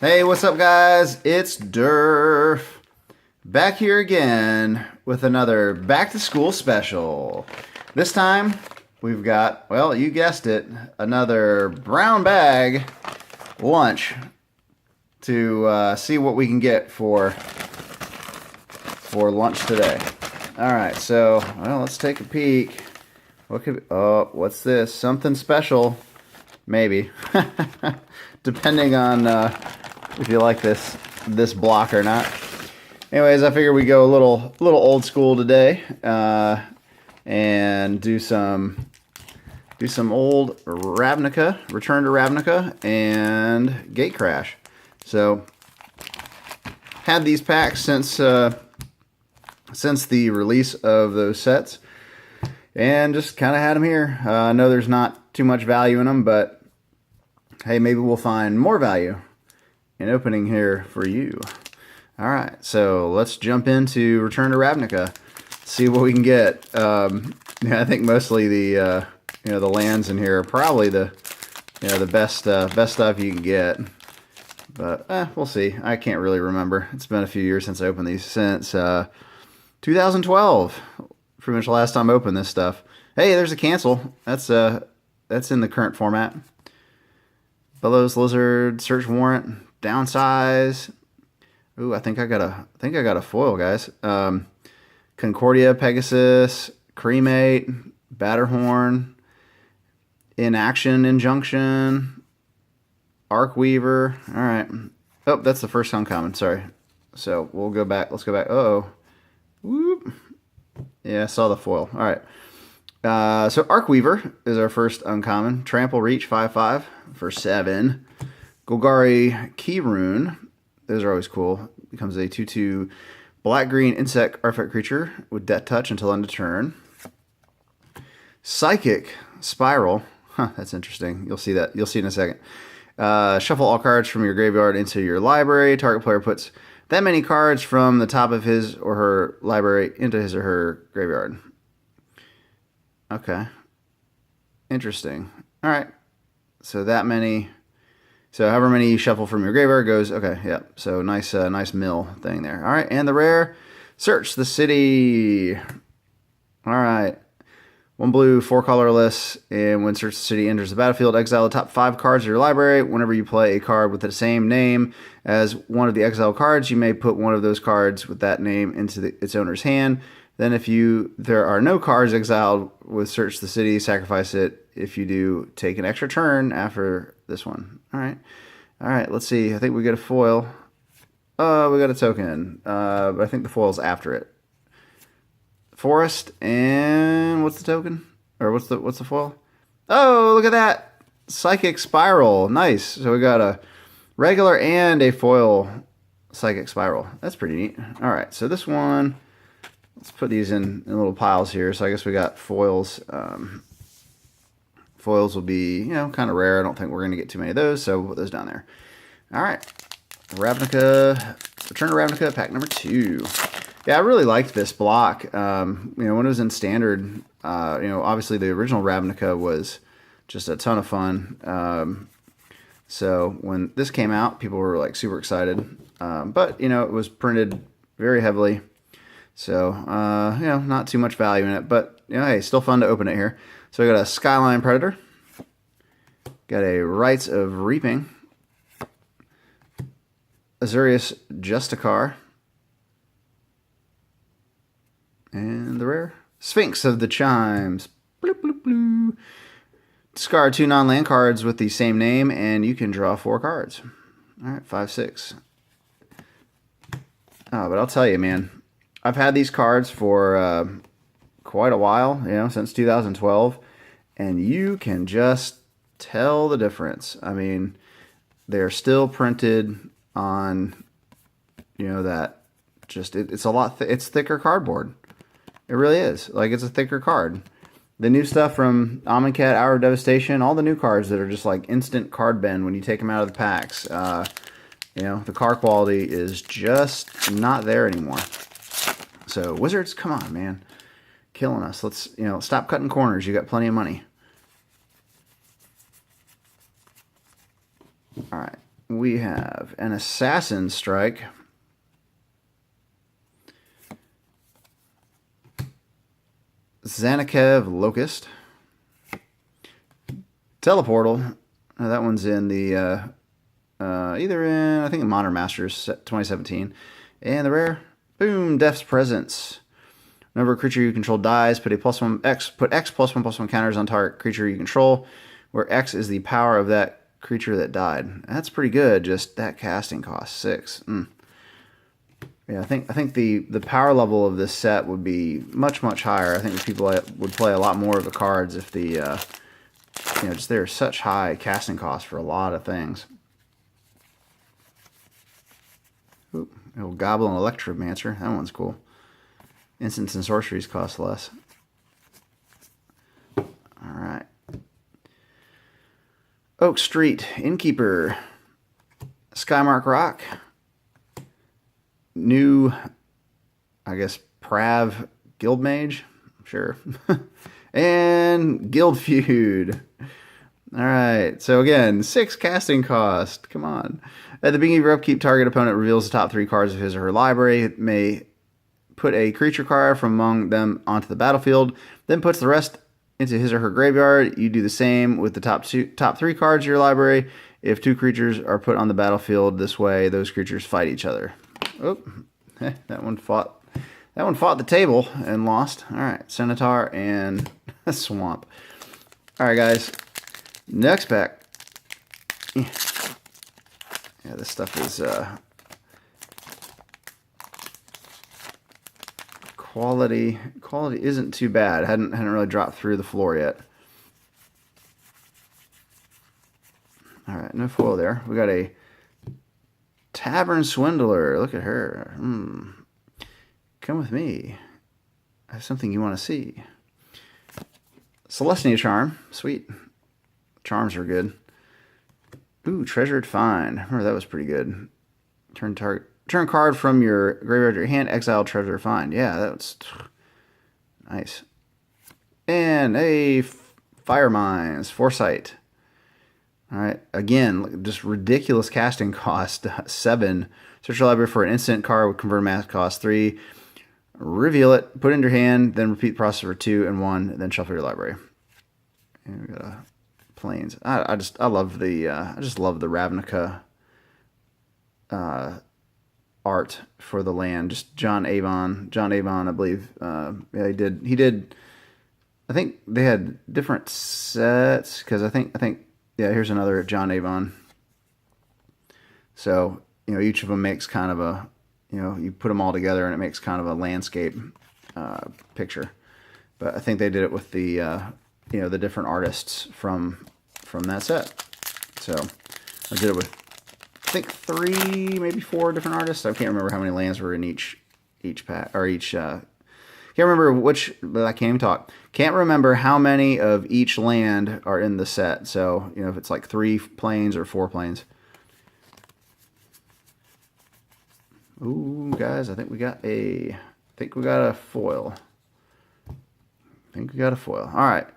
Hey, what's up, guys? It's Durf. Back here again with another back to school special. This time we've got, well, you guessed it, another brown bag lunch to see what we can get for lunch today. All right, so, well, let's take a peek. Oh, what's this? Something special, maybe. Depending on if you like this block or not. Anyways, I figure we go a little old school today, and do some old Ravnica, Return to Ravnica, and Gate Crash. So had these packs since the release of those sets, and just kind of had them here. I know there's not too much value in them, but hey, maybe we'll find more value in opening here for you. All right, so let's jump into Return to Ravnica, see what we can get. Yeah, I think mostly the the lands in here are probably the best stuff you can get. But we'll see. I can't really remember. It's been a few years since I opened these, since 2012. Pretty much the last time I opened this stuff. Hey, there's a cancel. That's in the current format. Bellows Lizard, Search Warrant, Downsize. Ooh, I think I got a foil, guys. Concordia, Pegasus, Cremate, Batterhorn, Inaction, Injunction, Arcweaver. All right. Oh, that's the first uncommon. Sorry. So we'll go back. Let's go back. Uh-oh. Whoop. Yeah, I saw the foil. All right. So Arcweaver is our first uncommon. Trample Reach 5/5 for 7. Golgari Keyrune. Those are always cool. Becomes a 2/2 black-green insect artifact creature with Death Touch until end of turn. Psychic Spiral. Huh, that's interesting. You'll see that. You'll see in a second. Shuffle all cards from your graveyard into your library. Target player puts that many cards from the top of his or her library into his or her graveyard. Okay. Interesting. All right. So that many. So however many you shuffle from your graveyard goes. Okay. Yep. So nice mill thing there. All right. And the rare. Search the city. All right. 1 blue, 4 colorless, and when Search the City enters the battlefield, exile the top 5 cards of your library. Whenever you play a card with the same name as one of the exiled cards, you may put one of those cards with that name into its owner's hand. Then if there are no cards exiled with Search the City, sacrifice it. If you do, take an extra turn after this one. All right. All right, let's see. I think we get a foil. We got a token, but I think the foil's after it. Forest, and what's the token? Or what's the foil? Oh, look at that. Psychic Spiral. Nice. So we got a regular and a foil Psychic Spiral. That's pretty neat. All right, so this one, let's put these in little piles here. So I guess we got foils. Foils will be, kind of rare. I don't think we're going to get too many of those, so we'll put those down there. All right. Ravnica, Return to Ravnica, pack number 2. Yeah, I really liked this block. When it was in Standard, obviously the original Ravnica was just a ton of fun. So when this came out, people were like super excited. But, it was printed very heavily. So, not too much value in it. But, hey, still fun to open it here. So we got a Skyline Predator. Got a Rites of Reaping. Azurius Justicar. And the rare. Sphinx of the Chimes. Bloop, bloop, bloop. Discard 2 non-land cards with the same name, and you can draw 4 cards. All right, 5, 6. Oh, but I'll tell you, man. I've had these cards for quite a while, since 2012. And you can just tell the difference. I mean, they're still printed on, that just, it's a lot, it's thicker cardboard. It really is. Like, it's a thicker card. The new stuff from Amonkhet, Hour of Devastation, all the new cards that are just like instant card bend when you take them out of the packs. The card quality is just not there anymore. So, Wizards, come on, man. Killing us. Let's, stop cutting corners. You got plenty of money. All right. we have an Assassin Strike. Zanikev Locust. Teleportal. That one's in the either in, I think, in Modern Masters 2017. And the rare, boom, Death's Presence. Whenever a creature you control dies, put X +1/+1 counters on target creature you control, where X is the power of that creature that died. That's pretty good. Just that casting cost 6. Yeah, I think the power level of this set would be much higher. I think people would play a lot more of the cards if the just there's such high casting costs for a lot of things. Ooh, little Goblin Electromancer. That one's cool. Instants and sorceries cost less. All right. Oak Street Innkeeper. Skymark Rock. New, I guess, Prav Guildmage. Sure. And Guild Feud. All right. So again, 6 casting cost. Come on. At the beginning of your upkeep, target opponent reveals the top 3 cards of his or her library. It may put a creature card from among them onto the battlefield, then puts the rest into his or her graveyard. You do the same with the top 3 cards of your library. If 2 creatures are put on the battlefield this way, those creatures fight each other. Oh, that one fought the table and lost. All right, Centaur and Swamp. All right, guys. Next pack. Yeah, this stuff is quality isn't too bad. Hadn't really dropped through the floor yet. All right, no foil there. We got a Tavern Swindler. Look at her. Come with me. I have something you want to see. Celestia Charm. Sweet. Charms are good. Ooh, Treasured Find. Remember, that was pretty good. Turn card from your graveyard to your hand. Exile Treasured Find. Yeah, that was nice. And a Fire Mines. Foresight. All right. Again, just ridiculous casting cost. 7. Search your library for an instant card with convert max cost 3. Reveal it. Put it in your hand. Then repeat the process for 2 and 1. Then shuffle your library. And we got a Plains. I just love the Ravnica art for the land. Just John Avon, I believe. Yeah, he did. I think they had different sets because I think yeah. Here's another John Avon. So each of them makes kind of a you put them all together and it makes kind of a landscape picture. But I think they did it with the the different artists from that set. So I did it with, I think, 3, maybe 4 different artists. I can't remember how many lands were in each pack or each. Can't remember which. But I can't even talk. Can't remember how many of each land are in the set. So if it's like 3 planes or 4 planes. Ooh, guys, I think we got a foil. All right.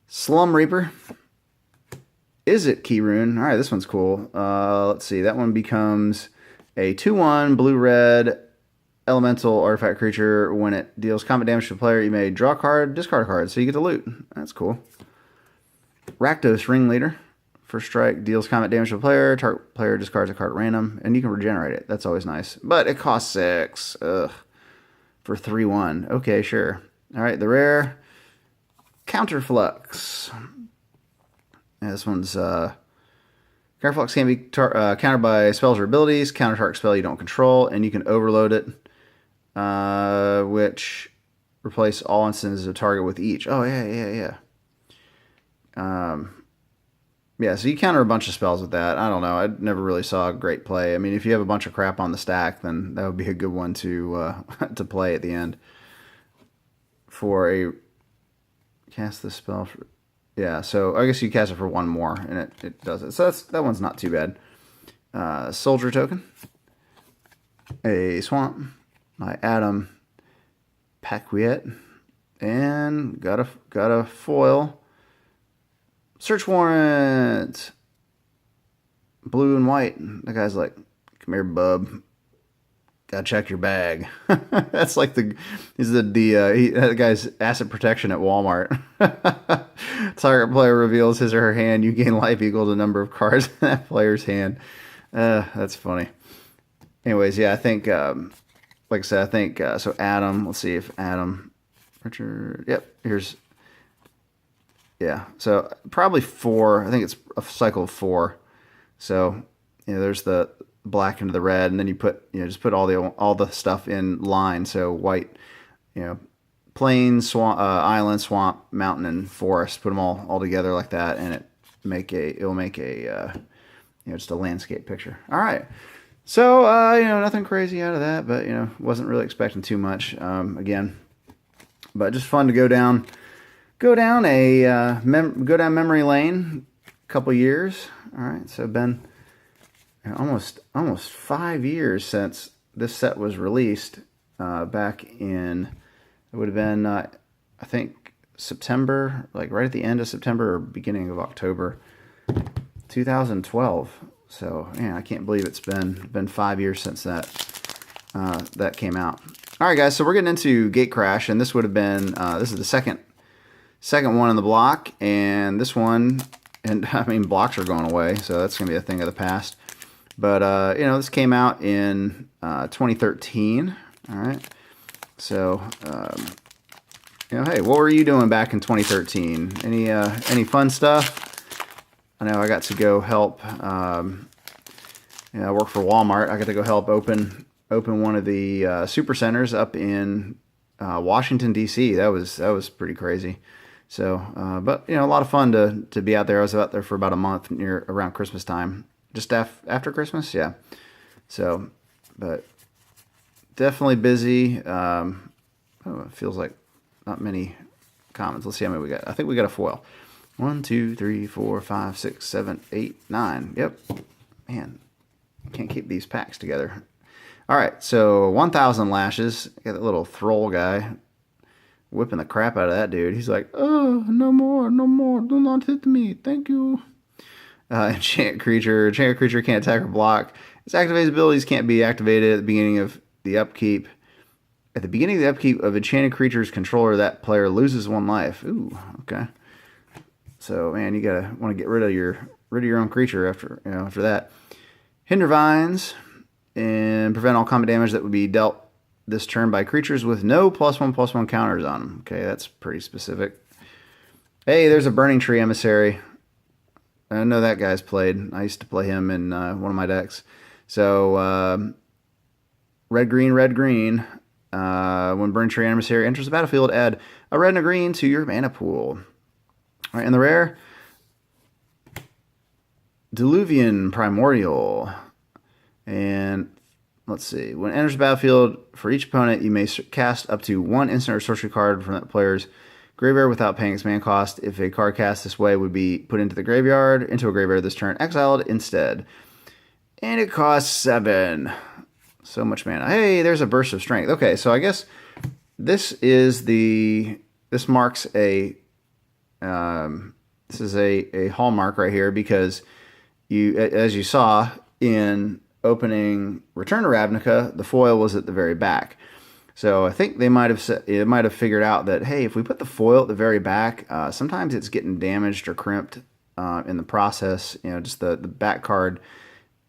Slum Reaper. Is it Keyrune? All right, this one's cool. Let's see. That one becomes a 2/1 blue-red elemental artifact creature. When it deals combat damage to a player, you may draw a card, discard a card, so you get to loot. That's cool. Rakdos Ringleader. First strike deals combat damage to a player. Target player discards a card at random, and you can regenerate it. That's always nice. But it costs 6. Ugh. For 3/1. Okay, sure. All right, the rare Counterflux. Yeah, this one's Counterflux can be countered by spells or abilities. Counter target spell you don't control, and you can overload it, which replace all instances of target with each. Oh yeah. Yeah, so you counter a bunch of spells with that. I don't know. I never really saw a great play. I mean, if you have a bunch of crap on the stack, then that would be a good one to to play at the end. For a cast the spell for, yeah. So I guess you cast it for 1 more, and it does it. So that one's not too bad. Soldier Token, a Swamp, my Adam Paquiet, and got a foil. Search Warrant. blue and white. The guy's like, come here, bub. Gotta check your bag. That's like the that guy's asset protection at Walmart. Target player reveals his or her hand. You gain life equal to the number of cards in that player's hand. That's funny. Anyways, yeah, I think, like I said, I think, so Adam, let's see if Adam, Richard, yep, here's, yeah, so probably 4, I think it's a cycle of 4. So, there's the black into the red, and then you put, just put all the stuff in line. So white, plain, swamp, island, swamp, mountain, and forest. Put them all together like that, and it will make a just a landscape picture. All right. So nothing crazy out of that, but wasn't really expecting too much again. But just fun to go down memory lane. A couple years. All right. So been almost 5 years since this set was released. Back in, it would have been I think September, like right at the end of September or beginning of October 2012. So yeah, I can't believe it's been 5 years since that came out. All right, guys, so we're getting into Gate Crash, and this would have been this is the second one in the block, and this one, and I mean blocks are going away, so that's gonna be a thing of the past. But this came out in 2013. All right, so hey, what were you doing back in 2013? Any fun stuff? I know I got to go help. I work for Walmart. I got to go help open one of the super centers up in Washington D.C. That was pretty crazy. So, but a lot of fun to be out there. I was out there for about a month around Christmas time, just after Christmas, yeah. So, but definitely busy. It feels like not many commons. Let's see how many we got. I think we got a foil. 1, 2, 3, 4, 5, 6, 7, 8, 9. Yep. Man, can't keep these packs together. All right, so 1,000 lashes. Got that little thrall guy whipping the crap out of that dude. He's like, oh, no more. Do not hit me. Thank you. Enchant creature. Enchant creature can't attack or block. Its activated abilities can't be activated at the beginning of the upkeep. At the beginning of the upkeep of enchanted creature's controller, that player loses 1 life. Ooh, okay. So man, you want to get rid of your own creature after that. Hinder vines and prevent all combat damage that would be dealt this turn by creatures with no +1/+1 counters on them. Okay, that's pretty specific. Hey, there's a Burning Tree Emissary. I know that guy's played. I used to play him in one of my decks. So red green. When Burning Tree Emissary enters the battlefield, add a red and a green to your mana pool. All right, and the rare, Diluvian Primordial. And let's see. When it enters the battlefield, for each opponent, you may cast up to 1 instant or sorcery card from that player's graveyard without paying its mana cost. If a card cast this way would be put into a graveyard this turn, exiled instead. And it costs 7. So much mana. Hey, there's a Burst of Strength. Okay, so I guess this marks a this is a hallmark right here, because as you saw in opening Return to Ravnica, the foil was at the very back. So I think they might have figured out that, hey, if we put the foil at the very back, sometimes it's getting damaged or crimped in the process. Just the back card.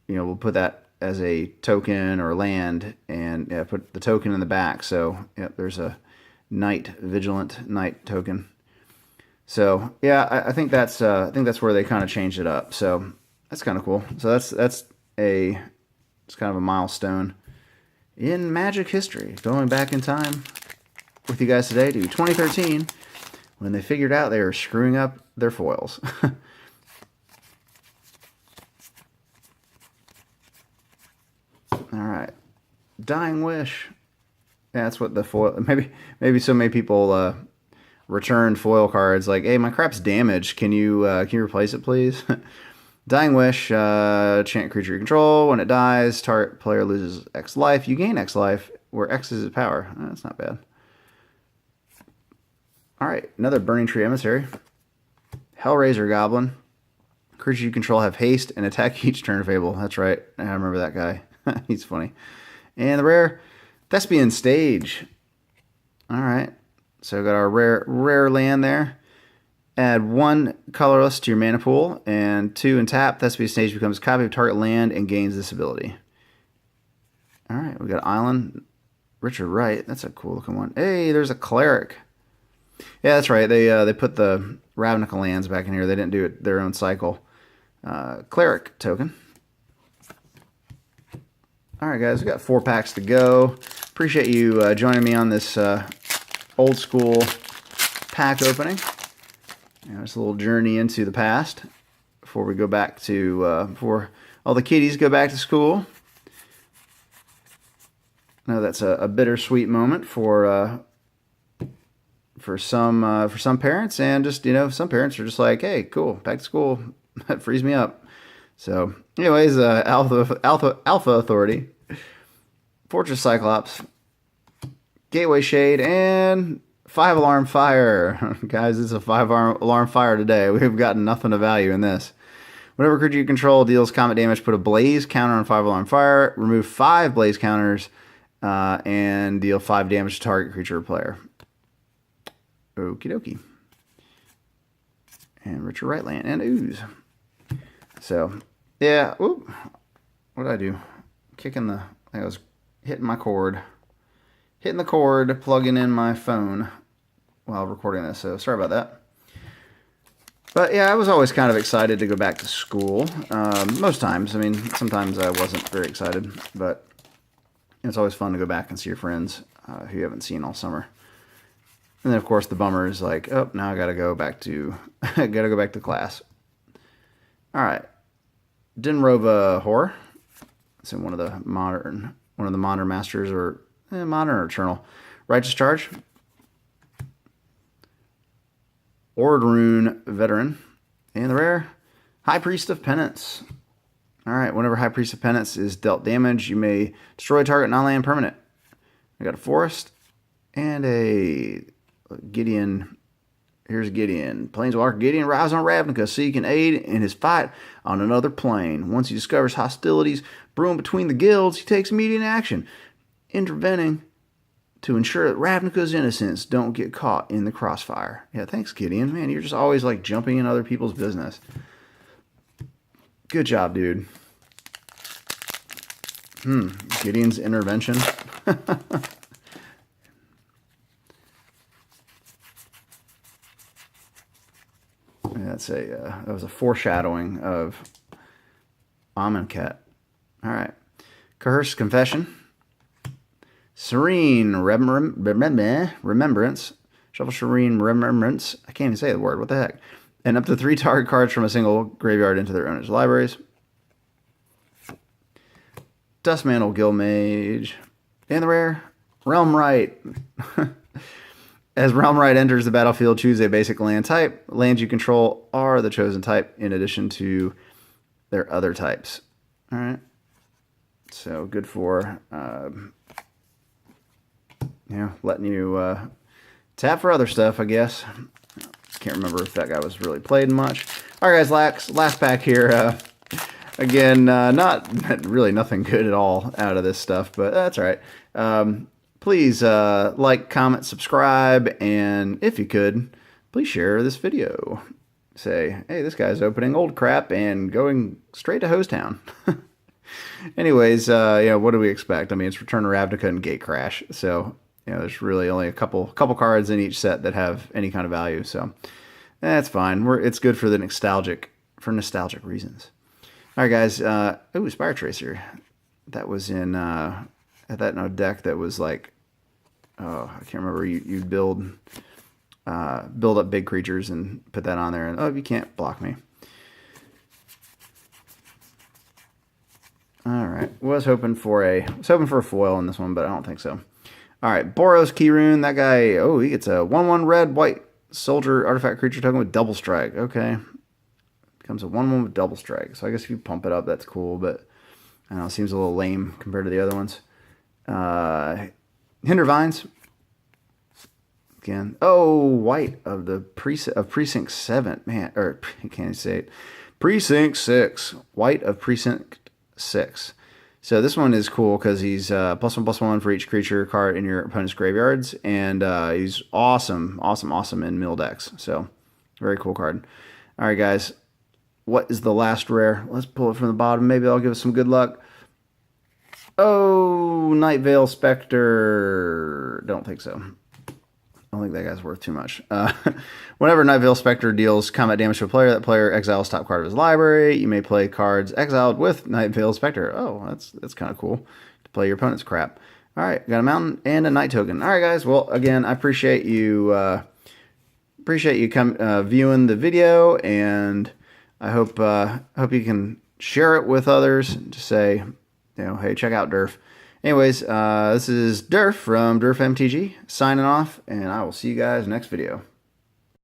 We'll put that as a token or land, and put the token in the back. So there's a Vigilant Knight token. So yeah, I think that's where they kind of changed it up. So that's kind of cool. So it's kind of a milestone in Magic history, going back in time with you guys today to 2013, when they figured out they were screwing up their foils. All right, Dying Wish. Yeah, that's what the foil. Maybe so many people return foil cards like, hey, my crap's damaged. Can you replace it, please? Dying Wish, enchant creature you control. When it dies, target player loses X life. You gain X life, where X is its power. That's not bad. All right, another Burning Tree Emissary. Hellraiser Goblin. Creatures you control have haste and attack each turn if able. That's right. I remember that guy. He's funny. And the rare Thespian Stage. All right. So we got our rare land there. Add 1 colorless to your mana pool, and 2 and tap. Thespian Stage becomes a copy of target land and gains this ability. All right, we got Island. Richard Wright. That's a cool looking one. Hey, there's a Cleric. Yeah, that's right. They put the Ravnica lands back in here. They didn't do it their own cycle. Cleric token. All right, guys, we got 4 packs to go. Appreciate you joining me on this old school pack opening. It's a little journey into the past before we go back to before all the kiddies go back to school. I know that's a bittersweet moment for some parents, and just some parents are just like, hey, cool, back to school. That frees me up. So, anyways, Alpha Authority, Fortress Cyclops, Gateway Shade, and 5-alarm fire. Guys, it's a 5-alarm fire today. We've gotten nothing of value in this. Whenever creature you control deals combat damage, put a blaze counter on 5-alarm fire, remove 5 blaze counters, and deal 5 damage to target creature or player. Okie dokie. And Richard Wright land and ooze. So, yeah. Ooh, what did I do? I was hitting my cord. Hitting the cord, plugging in my phone while recording this, so sorry about that. But yeah, I was always kind of excited to go back to school. Most times. I mean, sometimes I wasn't very excited, but it's always fun to go back and see your friends who you haven't seen all summer. And then, of course, the bummer is like, oh, now I gotta go back to class. All right, Dinrova Horror. It's in one of the modern masters, or modern or eternal. Righteous Charge. Ordrune Veteran. And the rare High Priest of Penance. All right, whenever High Priest of Penance is dealt damage, you may destroy target non-land permanent. I got a Forest and a Gideon. Here's Gideon. Planeswalker Gideon rides on Ravnica so you can aid in his fight on another plane. Once he discovers hostilities brewing between the guilds, he takes immediate action, intervening to ensure that Ravnica's innocents don't get caught in the crossfire. Yeah, thanks, Gideon. Man, you're just always like jumping in other people's business. Good job, dude. Gideon's intervention. That was a foreshadowing of Amonkhet. All right. Coerced Confession. Serene Remembrance. Shuffle Serene Remembrance. I can't even say the word. What the heck? And up to 3 target cards from a single graveyard into their owner's libraries. Dustmantle Guildmage. And the rare Realm Right. As Realm Right enters the battlefield, choose a basic land type. Lands you control are the chosen type in addition to their other types. All right. So good for letting you tap for other stuff, I guess. Can't remember if that guy was really played much. All right, guys, last pack here. Again, not really nothing good at all out of this stuff, but that's all right. Please like, comment, subscribe, and if you could, please share this video. Say, hey, this guy's opening old crap and going straight to Hosetown. Anyways, what do we expect? I mean, it's Return to Ravnica and Gate Crash, so there's really only a couple cards in each set that have any kind of value, so that's fine. It's good for nostalgic reasons. All right, guys. Spire Tracer. That was in a deck that was like, I can't remember. You'd build up big creatures and put that on there, and you can't block me. All right, was hoping for a foil in this one, but I don't think so. All right, Boros Keyrune. That guy. Oh, he gets a 1/1 red white soldier artifact creature token with double strike. Okay, becomes a 1/1 with double strike. So I guess if you pump it up, that's cool, but I don't know. It seems a little lame compared to the other ones. Hindervines. Again. Oh, white of the Precinct 7. Man, or I can't say it. Precinct 6. White of Precinct 6. So this one is cool because he's +1/+1 for each creature card in your opponent's graveyards. And he's awesome in mill decks. So very cool card. All right, guys. What is the last rare? Let's pull it from the bottom. Maybe I'll give us some good luck. Oh, Night Veil Spectre. Don't think so. I don't think that guy's worth too much. Whenever Night Veil Spectre deals combat damage to a player, that player exiles top card of his library. You may play cards exiled with Night Veil Spectre. Oh, that's kind of cool to play your opponent's crap. All right, got a mountain and a night token. All right, guys. Well, again, I appreciate you viewing the video, and I hope you can share it with others to say, hey, check out Durf. Anyways, this is Durf from Durf MTG signing off, and I will see you guys next video.